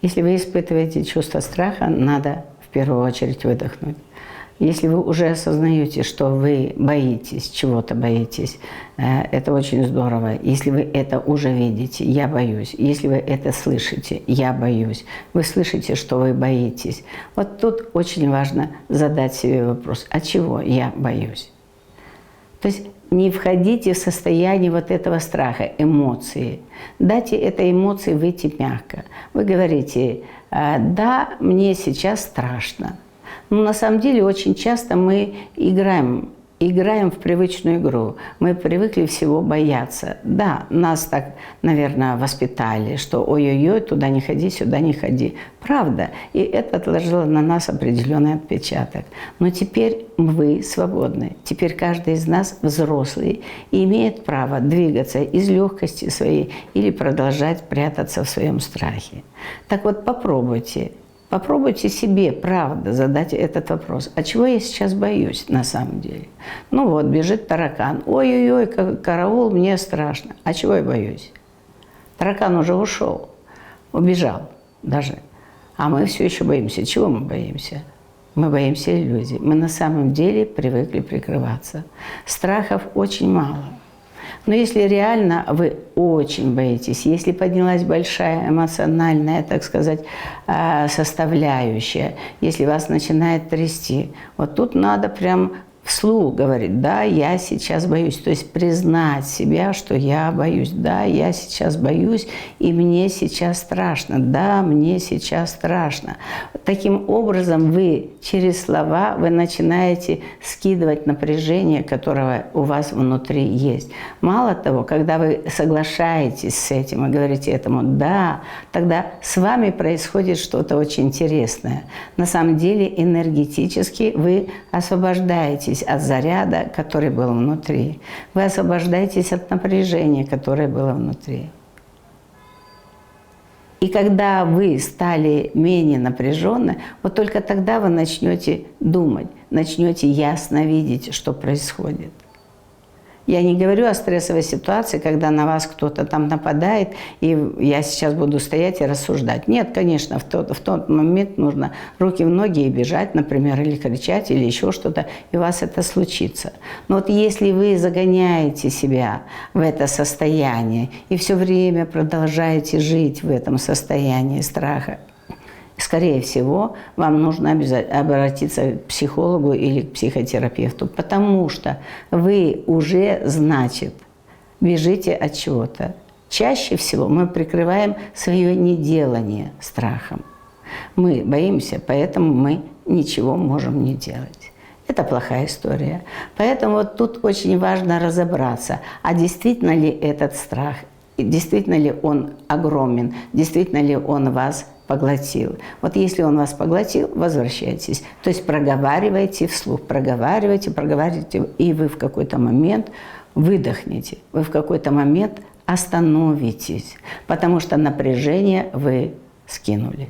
Если вы испытываете чувство страха, надо в первую очередь выдохнуть. Если вы уже осознаете, что вы боитесь, чего-то боитесь, это очень здорово. Если вы это уже видите, я боюсь. Если вы это слышите, я боюсь. Вы слышите, что вы боитесь. Вот тут очень важно задать себе вопрос, а чего я боюсь? То есть не входите в состояние вот этого страха, эмоции. Дайте этой эмоции выйти мягко. Вы говорите, да, мне сейчас страшно. Но на самом деле очень часто мы играем в привычную игру. Мы привыкли всего бояться. Да, нас так, наверное, воспитали, что ой-ой-ой, туда не ходи, сюда не ходи. Правда. И это отложило на нас определенный отпечаток. Но теперь вы свободны. Теперь каждый из нас взрослый и имеет право двигаться из легкости своей или продолжать прятаться в своем страхе. Так вот, попробуйте. Попробуйте себе, правда, задать этот вопрос. А чего я сейчас боюсь на самом деле? Ну вот, бежит таракан. Ой-ой-ой, караул, мне страшно. А чего я боюсь? Таракан уже ушел, убежал даже. А мы все еще боимся. Чего мы боимся? Мы боимся иллюзий. Мы на самом деле привыкли прикрываться. Страхов очень мало. Но если реально вы очень боитесь, если поднялась большая эмоциональная, так сказать, составляющая, если вас начинает трясти, вот тут надо прям вслух говорить, да, я сейчас боюсь. То есть признать себя, что я боюсь. Да, я сейчас боюсь, и мне сейчас страшно. Да, мне сейчас страшно. Таким образом, вы через слова вы начинаете скидывать напряжение, которое у вас внутри есть. Мало того, когда вы соглашаетесь с этим и говорите этому «да», тогда с вами происходит что-то очень интересное. На самом деле энергетически вы освобождаетесь от заряда, который был внутри. Вы освобождаетесь от напряжения, которое было внутри. И когда вы стали менее напряженны, вот только тогда вы начнете думать, начнете ясно видеть, что происходит. Я не говорю о стрессовой ситуации, когда на вас кто-то там нападает, и я сейчас буду стоять и рассуждать. Нет, конечно, в тот момент нужно руки в ноги и бежать, например, или кричать, или еще что-то, и у вас это случится. Но вот если вы загоняете себя в это состояние и все время продолжаете жить в этом состоянии страха, скорее всего, вам нужно обратиться к психологу или к психотерапевту, потому что вы уже, значит, бежите от чего-то. Чаще всего мы прикрываем свое неделание страхом. Мы боимся, поэтому мы ничего можем не делать. Это плохая история. Поэтому вот тут очень важно разобраться, а действительно ли этот страх, действительно ли он огромен, действительно ли он вас поглотил. Вот если он вас поглотил, возвращайтесь. То есть проговаривайте вслух, проговаривайте, и вы в какой-то момент выдохните, вы в какой-то момент остановитесь, потому что напряжение вы скинули.